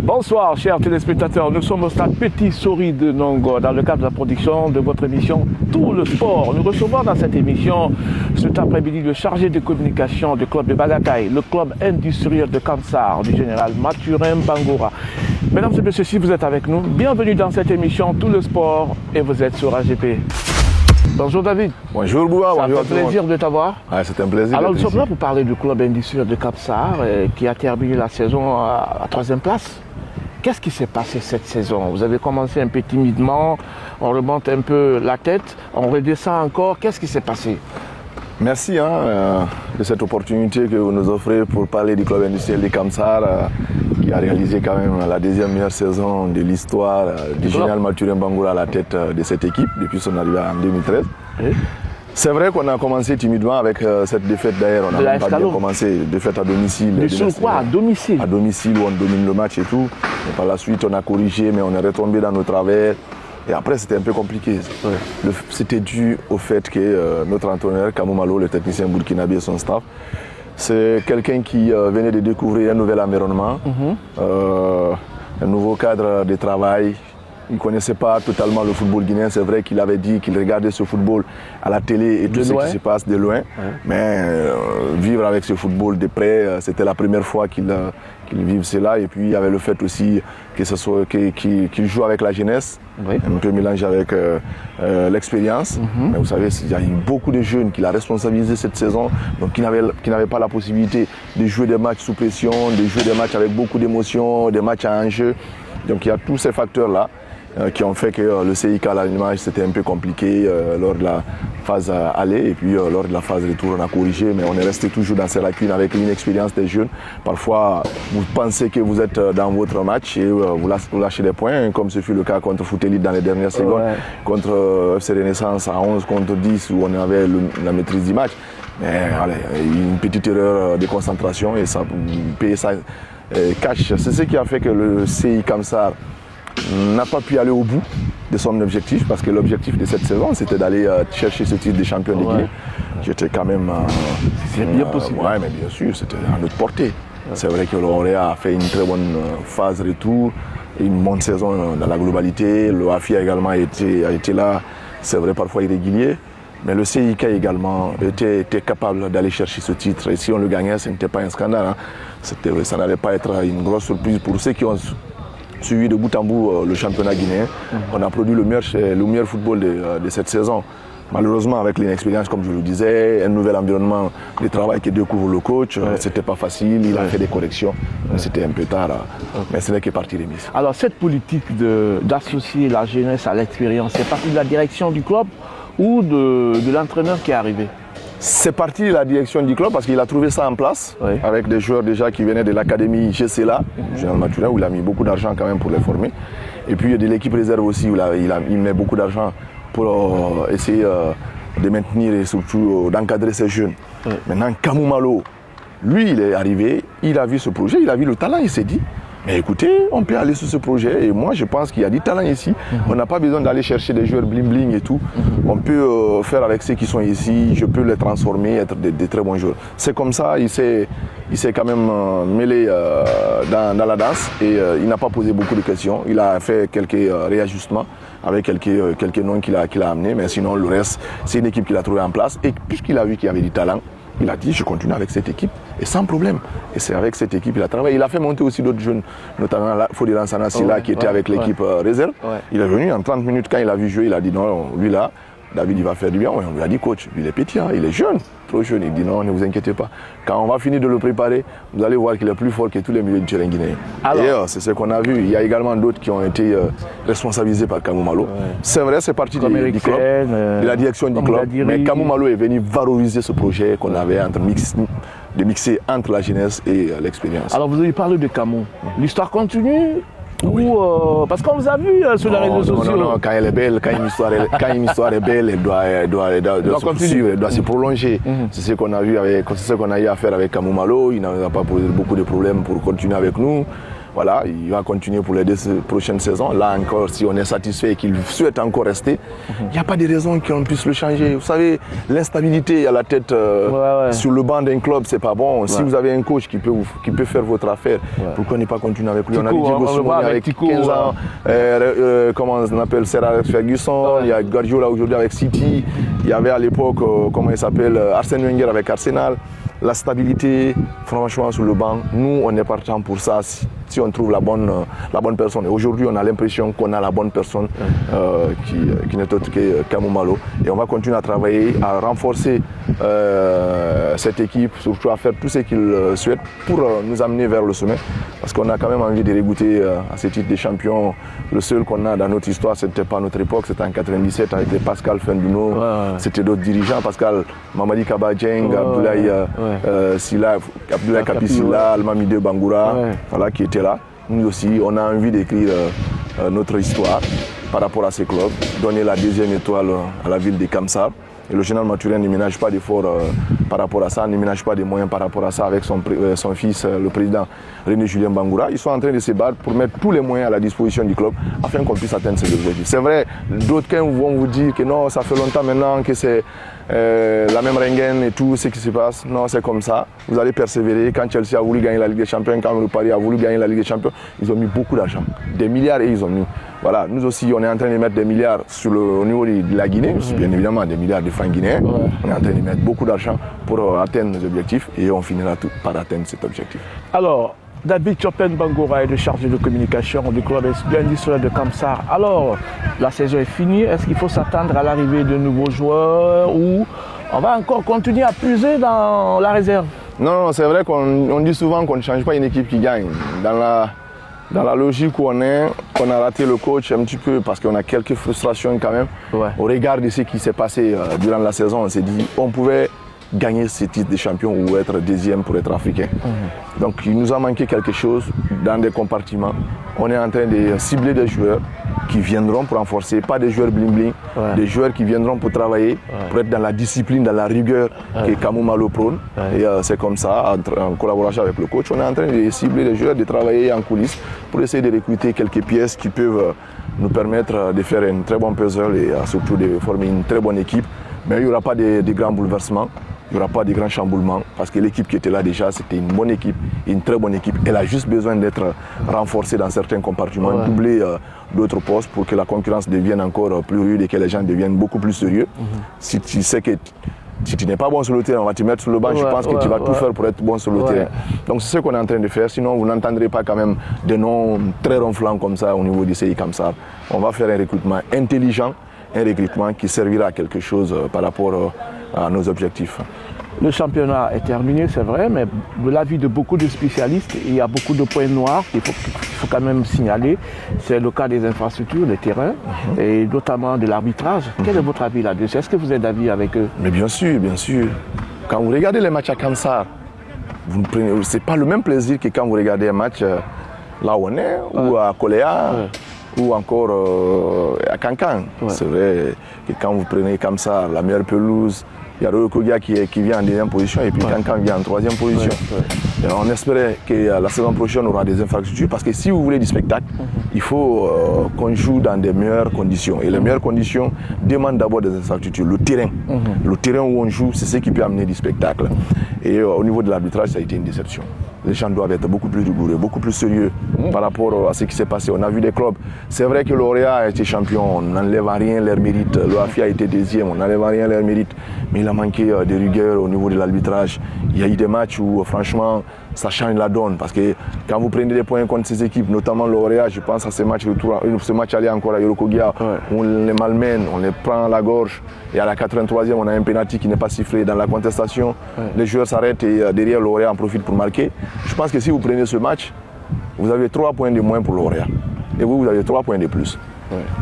Bonsoir chers téléspectateurs, nous sommes au stade Petit Sori de Nongo dans le cadre de la production de votre émission Tout le sport. Nous recevons dans cette émission cet après-midi le chargé de communication du club de Bagataï, le club industriel de Kamsar du général Mathurin Bangoura. Mesdames et messieurs, si vous êtes avec nous, bienvenue dans cette émission Tout le sport et vous êtes sur AGP. Bonjour David. Bonjour Bouba. Ça fait plaisir de t'avoir. Ouais, c'est un plaisir. Alors nous sommes là pour parler du club industriel de Kamsar qui a terminé la saison à 3e place. Qu'est-ce qui s'est passé cette saison? Vous avez commencé un peu timidement, on remonte un peu la tête, on redescend encore. Qu'est-ce qui s'est passé? Merci de cette opportunité que vous nous offrez pour parler du club industriel de Kamsar qui a réalisé quand même la deuxième meilleure saison de l'histoire du général Mathurin Bangoura à la tête de cette équipe depuis son arrivée en 2013. C'est vrai qu'on a commencé timidement avec cette défaite d'ailleurs, on n'a pas bien commencé, défaite à domicile. Mais sur quoi? À domicile? À domicile où on domine le match et tout. Et par la suite on a corrigé mais on est retombé dans nos travers. Et après c'était un peu compliqué. C'était dû au fait que notre entraîneur Kamou Malo, le technicien burkinabé et son staff, c'est quelqu'un qui venait de découvrir un nouvel environnement, un nouveau cadre de travail. Il ne connaissait pas totalement le football guinéen. C'est vrai qu'il avait dit qu'il regardait ce football à la télé et tout ce qui se passe de loin. Mais vivre avec ce football de près, c'était la première fois qu'il vivait cela. Et puis il y avait le fait aussi qu'il joue avec la jeunesse, un peu mélangé avec l'expérience. Mais vous savez, il y a eu beaucoup de jeunes qu'il a responsabilisés cette saison, donc qui n'avaient pas la possibilité de jouer des matchs sous pression, de jouer des matchs avec beaucoup d'émotions, des matchs à enjeu. Donc il y a tous ces facteurs-là qui ont fait que le CIK à l'image c'était un peu compliqué lors de la phase aller et puis lors de la phase retour on a corrigé, mais on est resté toujours dans ces lacunes avec l'inexpérience des jeunes. Parfois vous pensez que vous êtes dans votre match et vous lâchez des points, comme ce fut le cas contre Foot Elite dans les dernières secondes, contre FC Renaissance à 11 contre 10 où on avait la maîtrise du match. Mais allez, une petite erreur de concentration et ça paye ça cash. C'est ce qui a fait que le CI Kamsar n'a pas pu aller au bout de son objectif, parce que l'objectif de cette saison c'était d'aller chercher ce titre de champion de Guinée. J'étais quand même c'est bien possible. Ouais, mais bien sûr, c'était à notre portée. C'est vrai que l'Orléans a fait une très bonne phase retour, une bonne saison dans la globalité. Le AFI également a été là, c'est vrai parfois irrégulier. Mais le CIK également était capable d'aller chercher ce titre. Et si on le gagnait, ce n'était pas un scandale. Ça n'allait pas être une grosse surprise pour ceux qui ont suivi de bout en bout le championnat guinéen. On a produit le meilleur football de cette saison. Malheureusement, avec l'inexpérience, comme je le disais, un nouvel environnement de travail qui découvre le coach, c'était pas facile, il a fait des corrections, c'était un peu tard, mais ce n'est que partie remise. Alors cette politique d'associer la jeunesse à l'expérience, c'est partie de la direction du club ou de l'entraîneur qui est arrivé? C'est parti de la direction du club parce qu'il a trouvé ça en place avec des joueurs déjà qui venaient de l'académie GCLA, Général Mathurin, où il a mis beaucoup d'argent quand même pour les former. Et puis de l'équipe réserve aussi où il met beaucoup d'argent pour essayer de maintenir et surtout d'encadrer ces jeunes. Maintenant, Kamou Malo, lui, il est arrivé, il a vu ce projet, il a vu le talent, il s'est dit, mais écoutez, on peut aller sur ce projet et moi je pense qu'il y a du talent ici. On n'a pas besoin d'aller chercher des joueurs bling bling et tout. On peut faire avec ceux qui sont ici, je peux les transformer, être des très bons joueurs. C'est comme ça, il s'est quand même mêlé dans la danse et il n'a pas posé beaucoup de questions. Il a fait quelques réajustements avec quelques noms qu'il a amenés, mais sinon le reste, c'est une équipe qu'il a trouvée en place et puisqu'il a vu qu'il y avait du talent, il a dit je continue avec cette équipe et sans problème. Et c'est avec cette équipe qu'il a travaillé. Il a fait monter aussi d'autres jeunes, notamment Fodilan Sanasila qui était avec l'équipe réserve. Il est venu en 30 minutes quand il a vu jouer, il a dit non, lui là, David il va faire du bien. On lui a dit coach, lui il est petit, il est jeune, trop jeune. Il dit non, ne vous inquiétez pas. Quand on va finir de le préparer, vous allez voir qu'il est plus fort que tous les milieux du terrain guinéen. Et c'est ce qu'on a vu. Il y a également d'autres qui ont été responsabilisés par Kamou Malo. C'est vrai, c'est parti du club, de la direction du club. Mais Kamou Malo est venu valoriser ce projet qu'on avait de mixer entre la jeunesse et l'expérience. Alors vous avez parlé de Kamou. L'histoire continue? Parce qu'on vous a vu sur les réseaux sociaux. Non, quand elle est belle, quand une histoire est belle, elle doit se poursuivre, elle doit se prolonger. C'est ce qu'on a vu c'est ce qu'on a eu à faire avec Kamou Malo. Il n'a pas posé beaucoup de problèmes pour continuer avec nous. voilà, il va continuer pour les 2 prochaines saisons. Là encore, si on est satisfait et qu'il souhaite encore rester, il n'y a pas de raison qu'on puisse le changer. Vous savez, l'instabilité à la tête sur le banc d'un club, c'est pas bon. Si vous avez un coach qui peut faire votre affaire, pourquoi ne pas continuer avec lui? On a dit Diego Simeone avec 15 ans, comment on appelle, Sir Alex Ferguson, il y a Guardiola aujourd'hui avec City, il y avait à l'époque, comment il s'appelle, Arsène Wenger avec Arsenal. La stabilité, franchement, sur le banc, nous, on est partant pour ça si on trouve la bonne personne. Et aujourd'hui, on a l'impression qu'on a la bonne personne qui n'est autre que Kamou Malo. Et on va continuer à travailler, à renforcer cette équipe, surtout à faire tout ce qu'il souhaite pour nous amener vers le sommet. Parce qu'on a quand même envie de dégoûter à ce titre de champion. Le seul qu'on a dans notre histoire, ce n'était pas notre époque, c'était en 97 avec les Pascal Fenduno, c'était d'autres dirigeants, Pascal Mamadi Kabadjeng, Abdoulaye Silla, Abdoulaye Kapisila, Almamide Bangoura, voilà, qui étaient là. Nous aussi, on a envie d'écrire notre histoire par rapport à ces clubs, donner la 2e étoile à la ville de Kamsar. Et le général Mathurin ne ménage pas d'efforts par rapport à ça, ne ménage pas de moyens par rapport à ça avec son fils, le président René Julien Bangoura. Ils sont en train de se battre pour mettre tous les moyens à la disposition du club afin qu'on puisse atteindre ces objectifs. C'est vrai, d'autres vont vous dire que non, ça fait longtemps maintenant que c'est la même rengaine et tout ce qui se passe. Non, c'est comme ça. Vous allez persévérer. Quand Chelsea a voulu gagner la Ligue des Champions, quand le Paris a voulu gagner la Ligue des Champions, ils ont mis beaucoup d'argent. Des milliards et ils ont mis. Voilà, nous aussi, on est en train de mettre des milliards au niveau de la Guinée, bien évidemment des milliards de francs guinéens. On est en train de mettre beaucoup d'argent pour atteindre nos objectifs et on finira tout par atteindre cet objectif. Alors, David Chopin Bangoura est le chargé de communication du club industriel de Kamsar. Alors, la saison est finie. Est-ce qu'il faut s'attendre à l'arrivée de nouveaux joueurs ou on va encore continuer à puiser dans la réserve? Non, c'est vrai qu'on dit souvent qu'on ne change pas une équipe qui gagne. Dans la logique où on est, on a raté le coach un petit peu parce qu'on a quelques frustrations quand même. Au regard de ce qui s'est passé durant la saison, on s'est dit on pouvait gagner ce titre de champion ou être 2e pour être africain. Donc il nous a manqué quelque chose dans des compartiments. On est en train de cibler des joueurs qui viendront pour renforcer, pas des joueurs bling-bling, des joueurs qui viendront pour travailler, pour être dans la discipline, dans la rigueur que Kamou Malo prône. Et c'est comme ça, en collaboration avec le coach, on est en train de cibler des joueurs, de travailler en coulisses pour essayer de recruter quelques pièces qui peuvent nous permettre de faire un très bon puzzle et surtout de former une très bonne équipe. Mais il n'y aura pas de grands bouleversements. Il n'y aura pas de grands chamboulements parce que l'équipe qui était là déjà, c'était une bonne équipe, une très bonne équipe. Elle a juste besoin d'être renforcée dans certains compartiments, doubler d'autres postes pour que la concurrence devienne encore plus rude et que les gens deviennent beaucoup plus sérieux. Si tu sais que si tu n'es pas bon sur le terrain, on va te mettre sur le banc, je pense que tu vas tout faire pour être bon sur le terrain. Donc c'est ce qu'on est en train de faire, sinon vous n'entendrez pas quand même des noms très ronflants comme ça au niveau du CI Kamsar. On va faire un recrutement intelligent, un recrutement qui servira à quelque chose par rapport à nos objectifs. Le championnat est terminé, c'est vrai, mais de l'avis de beaucoup de spécialistes, il y a beaucoup de points noirs qu'il faut quand même signaler. C'est le cas des infrastructures, des terrains, et notamment de l'arbitrage. Quel est votre avis là-dessus? Est-ce que vous êtes d'avis avec eux? Mais bien sûr, bien sûr. Quand vous regardez les matchs à Kamsar, ce n'est pas le même plaisir que quand vous regardez un match là où on est, ou à Koléa, ou encore à Kankan. C'est vrai que quand vous prenez Kamsar, la meilleure pelouse, il y a Rokogia qui vient en 2e position et puis Kankan vient en 3e position. Et on espérait que la saison prochaine on aura des infrastructures parce que si vous voulez du spectacle, il faut qu'on joue dans des meilleures conditions. Et les meilleures conditions demandent d'abord des infrastructures. Le terrain. Le terrain où on joue, c'est ce qui peut amener du spectacle. Et au niveau de l'arbitrage, ça a été une déception. Les gens doivent être beaucoup plus rigoureux, beaucoup plus sérieux par rapport à ce qui s'est passé. On a vu des clubs. C'est vrai que Lauréat a été champion, on n'enlève rien leur mérite. L'OAFI a été 2e, on n'enlève rien leur mérite. Mais il a manqué de rigueur au niveau de l'arbitrage. Il y a eu des matchs où franchement ça change la donne parce que quand vous prenez des points contre ces équipes, notamment Lauréat, je pense à ce match aller encore à Yorokogia, on les malmène, on les prend à la gorge et à la 83e on a un penalty qui n'est pas sifflé dans la contestation. Les joueurs s'arrêtent et derrière Lauréat en profite pour marquer. Je pense que si vous prenez ce match, vous avez 3 points de moins pour Lauréat et vous avez 3 points de plus.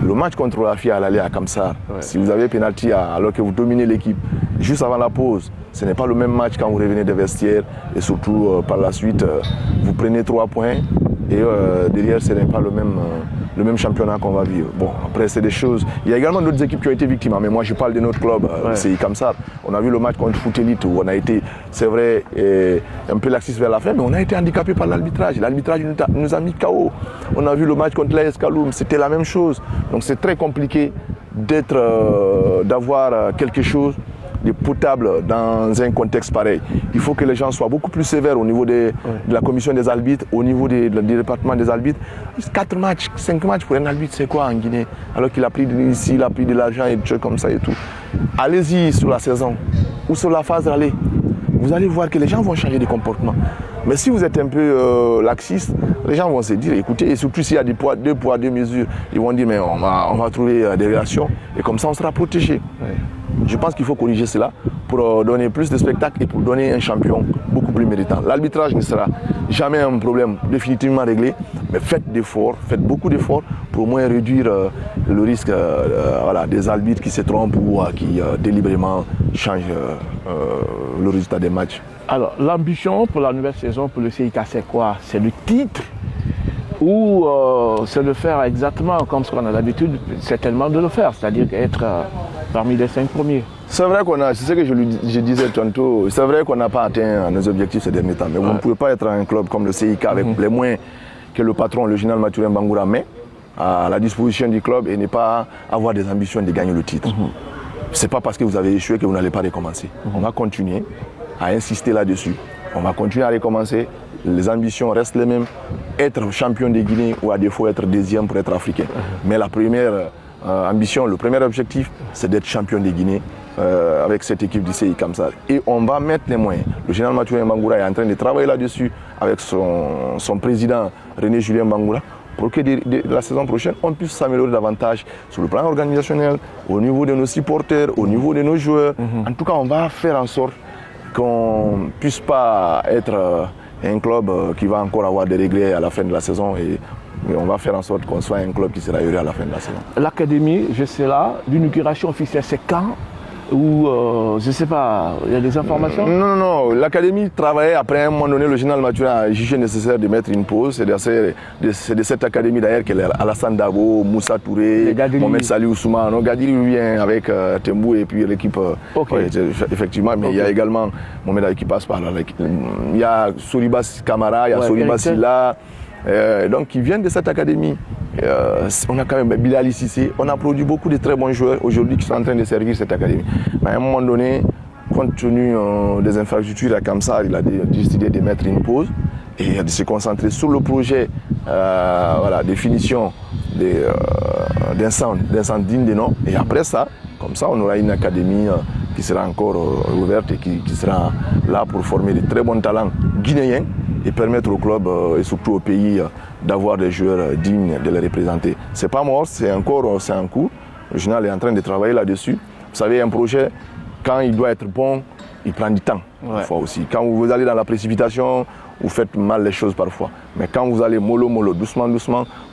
Le match contre la FIA à l'aller à Kamsar, si vous avez pénalty alors que vous dominez l'équipe, juste avant la pause, ce n'est pas le même match quand vous revenez des vestiaires et surtout par la suite, vous prenez 3 points et derrière ce n'est pas le même championnat qu'on va vivre. Bon, après c'est des choses, il y a également d'autres équipes qui ont été victimes, mais moi je parle de notre club, c'est comme ça. On a vu le match contre Foot Elite où on a été, c'est vrai, un peu laxiste vers la fin, mais on a été handicapé par l'arbitrage. L'arbitrage nous a mis KO. On a vu le match contre l'AS Kaloum, c'était la même chose. Donc c'est très compliqué d'avoir quelque chose de potable dans un contexte pareil. Il faut que les gens soient beaucoup plus sévères au niveau de la commission des arbitres, au niveau du département des arbitres. 4 matchs, 5 matchs pour un arbitre, c'est quoi en Guinée? Alors qu'il a pris ici, il a pris de l'argent et des choses comme ça et tout. Allez-y sur la saison ou sur la phase d'aller. Vous allez voir que les gens vont changer de comportement. Mais si vous êtes un peu laxiste, les gens vont se dire, écoutez, et surtout s'il y a deux poids, deux mesures, ils vont dire, mais on va trouver des relations et comme ça on sera protégé. Ouais. Je pense qu'il faut corriger cela pour donner plus de spectacles et pour donner un champion beaucoup plus méritant. L'arbitrage ne sera jamais un problème définitivement réglé, mais faites beaucoup d'efforts pour au moins réduire le risque des arbitres qui se trompent ou qui délibérément changent le résultat des matchs. Alors, l'ambition pour la nouvelle saison pour le CIK, c'est quoi? C'est le titre ou c'est de faire exactement comme ce qu'on a l'habitude, certainement de le faire, c'est-à-dire être parmi les 5 premiers? C'est vrai c'est ce que je disais tantôt, c'est vrai qu'on n'a pas atteint nos objectifs ces derniers temps, mais vous ne pouvez pas être un club comme le CIK avec les moyens que le patron, le général Mathurin Bangoura, met à la disposition du club et ne pas avoir des ambitions de gagner le titre. C'est pas parce que vous avez échoué que vous n'allez pas recommencer. On va continuer à insister là-dessus. On va continuer à recommencer. Les ambitions restent les mêmes. Être champion de Guinée ou à défaut être deuxième pour être africain. Mais la première ambition, le premier objectif, c'est d'être champion de Guinée avec cette équipe du CI Kamsar. Et on va mettre les moyens. Le général Mathurin Bangoura est en train de travailler là-dessus avec son président René Julien Bangoura pour que la saison prochaine, on puisse s'améliorer davantage sur le plan organisationnel, au niveau de nos supporters, au niveau de nos joueurs. En tout cas, on va faire en sorte qu'on ne puisse pas être un club qui va encore avoir des regrets à la fin de la saison et on va faire en sorte qu'on soit un club qui sera heureux à la fin de la saison. L'académie, je sais là, l'inauguration officielle, c'est quand? Ou je ne sais pas, il y a des informations? Non, l'académie travaillait après un moment donné, le général Mathurin a jugé nécessaire de mettre une pause. C'est de cette académie d'ailleurs qu'elle est Alassane Dabo, Moussa Touré, Mohamed Salih Ousmane. Gadiri vient avec Tembou et puis l'équipe. Ouais, effectivement, mais il y a également Mohamed Ali qui passe par là. Il y a Souribas Kamara, il y a Souribas Silla. Donc ils viennent de cette académie. On a quand même Bilal Cissé, on a produit beaucoup de très bons joueurs aujourd'hui qui sont en train de servir cette académie. Mais à un moment donné, compte tenu des infrastructures à Kamsar, il a décidé de mettre une pause et de se concentrer sur le projet de finition d'un centre digne de nom. Et après ça, comme ça, on aura une académie qui sera encore ouverte et qui sera là pour former de très bons talents guinéens et permettre au club et surtout au pays d'avoir des joueurs dignes de les représenter. C'est pas mort, c'est en cours. Le général est en train de travailler là-dessus. Vous savez, un projet, quand il doit être bon, il prend du temps parfois aussi. Quand vous allez dans la précipitation, vous faites mal les choses parfois. Mais quand vous allez mollo, doucement,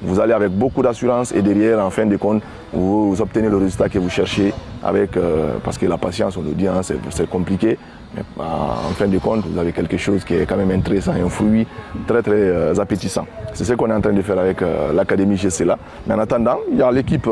vous allez avec beaucoup d'assurance et derrière, en fin de compte, vous obtenez le résultat que vous cherchez avec, parce que la patience, on le dit, c'est compliqué. Mais en fin de compte, vous avez quelque chose qui est quand même intéressant et un fruit très très appétissant. C'est ce qu'on est en train de faire avec l'académie GCLA. Mais en attendant, il y a l'équipe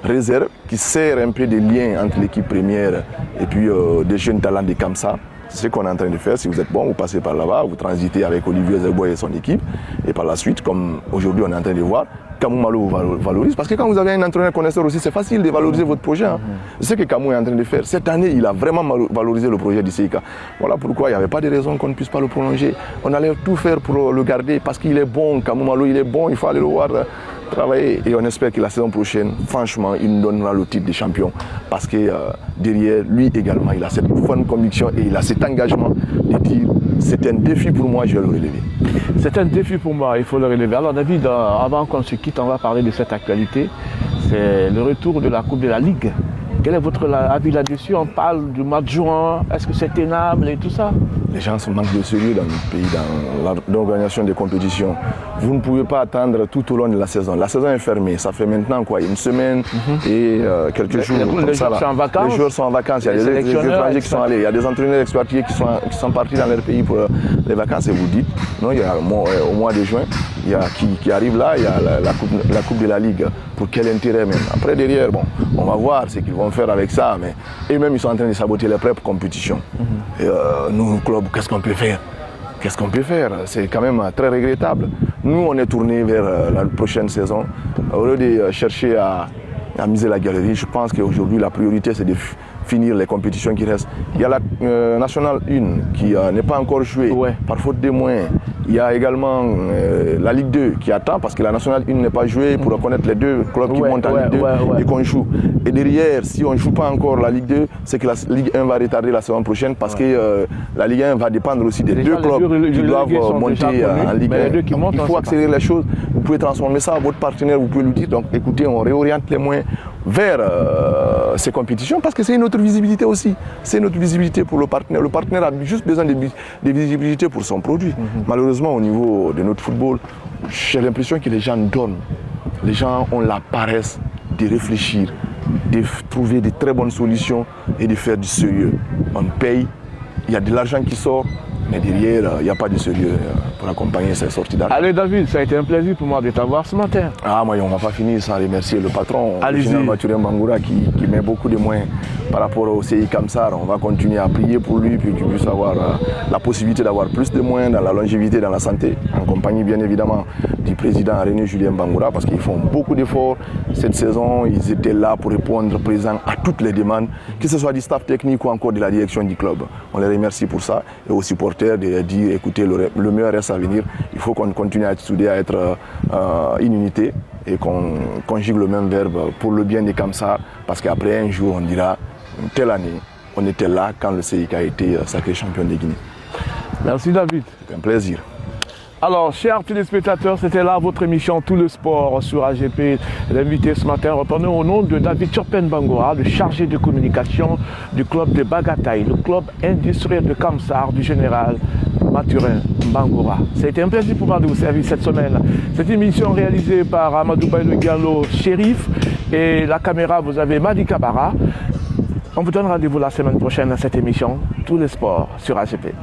réserve qui sert un peu des liens entre l'équipe première et puis des jeunes talents de Kamsar. C'est ce qu'on est en train de faire. Si vous êtes bon, vous passez par là-bas, vous transitez avec Olivier Zeboy et son équipe. Et par la suite, comme aujourd'hui on est en train de voir, Kamou Malo vous valorise. Parce que quand vous avez un entraîneur connaisseur aussi, c'est facile de valoriser votre projet. C'est ce que Kamou est en train de faire. Cette année, il a vraiment valorisé le projet du CIK. Voilà pourquoi il n'y avait pas de raison qu'on ne puisse pas le prolonger. On allait tout faire pour le garder parce qu'il est bon. Kamou Malo, il est bon, il faut aller le voir travailler. Et on espère que la saison prochaine, franchement, il nous donnera le titre de champion. Parce que derrière, lui également, il a cette bonne conviction et il a cet engagement de dire c'est un défi pour moi, je vais le relever. C'est un défi pour moi, il faut le relever. Alors David, avant qu'on se quitte, on va parler de cette actualité. C'est le retour de la Coupe de la Ligue. Quel est votre avis là-dessus? On parle du mois de juin, est-ce que c'est tenable et tout ça? Les gens manquent de sérieux dans notre pays, dans l'organisation des compétitions. Vous ne pouvez pas attendre tout au long de la saison. La saison est fermée, ça fait maintenant quoi, une semaine et quelques jours. Les joueurs sont en vacances. Les joueurs sont en vacances, il y a des étrangers qui sont allés, il y a des entraîneurs expatriés qui sont partis dans leur pays pour les vacances. Et vous dites, non, il y a au mois de juin, il y a qui arrive là, il y a la coupe de la Ligue. Pour quel intérêt même? Après derrière, bon, on va voir ce qu'ils vont faire avec ça, mais eux-mêmes ils sont en train de saboter les propres compétitions. Et nous, club, qu'est-ce qu'on peut faire? Qu'est-ce qu'on peut faire? C'est quand même très regrettable. Nous, on est tourné vers la prochaine saison. Au lieu de chercher à miser la galerie, je pense qu'aujourd'hui, la priorité, c'est de finir les compétitions qui restent. Il y a la Nationale 1 qui n'est pas encore jouée par faute de moyens. Il y a également la Ligue 2 qui attend parce que la Nationale 1 n'est pas jouée pour reconnaître les deux clubs qui montent en Ligue 2 et qu'on joue. Et derrière, si on ne joue pas encore la Ligue 2, c'est que la Ligue 1 va retarder la saison prochaine parce que la Ligue 1 va dépendre aussi des deux clubs qui doivent monter en Ligue 1. Donc, il faut accélérer les choses. Vous pouvez transformer ça à votre partenaire, vous pouvez lui dire, donc écoutez, on réoriente les moyens vers ces compétitions parce que c'est une autre visibilité aussi. C'est une autre visibilité pour le partenaire. Le partenaire a juste besoin de visibilité pour son produit. Malheureusement, au niveau de notre football, j'ai l'impression que les gens donnent. Les gens ont la paresse de réfléchir, de trouver de très bonnes solutions et de faire du sérieux. On paye, il y a de l'argent qui sort, mais derrière, il n'y a pas de sérieux pour accompagner ces sorties d'argent. Allez David, ça a été un plaisir pour moi de t'avoir ce matin. Ah, moi, on ne va pas finir sans remercier le patron, Mathurin Bangoura, qui met beaucoup de moyens par rapport au CI Kamsar. On va continuer à prier pour lui, puis qu'il puisse avoir la possibilité d'avoir plus de moyens dans la longévité, dans la santé, en compagnie bien évidemment du président René Julien Bangoura, parce qu'ils font beaucoup d'efforts. Cette saison, ils étaient là pour répondre présent à toutes les demandes, que ce soit du staff technique ou encore de la direction du club. On les remercie pour ça et aux supporters de dire écoutez, le meilleur reste à venir. Il faut qu'on continue à être soudés, à être une unité et qu'on conjugue le même verbe pour le bien des Kamsar, parce qu'après un jour on dira telle année on était là quand le CIK a été sacré champion de Guinée. Merci David. C'est un plaisir. Alors, chers téléspectateurs, c'était là votre émission Tout le sport sur AGP. L'invité ce matin, reprenons au nom de David Chorpen Bangoura, le chargé de communication du club de Bagataï, le club industriel de Kamsar du général Mathurin Bangoura. C'était un plaisir pour moi de vous servir cette semaine. Cette émission réalisée par Amadou Baïlo Gallo, shérif, et la caméra, vous avez Madi Kabara. On vous donne rendez-vous la semaine prochaine à cette émission Tout le sport sur AGP.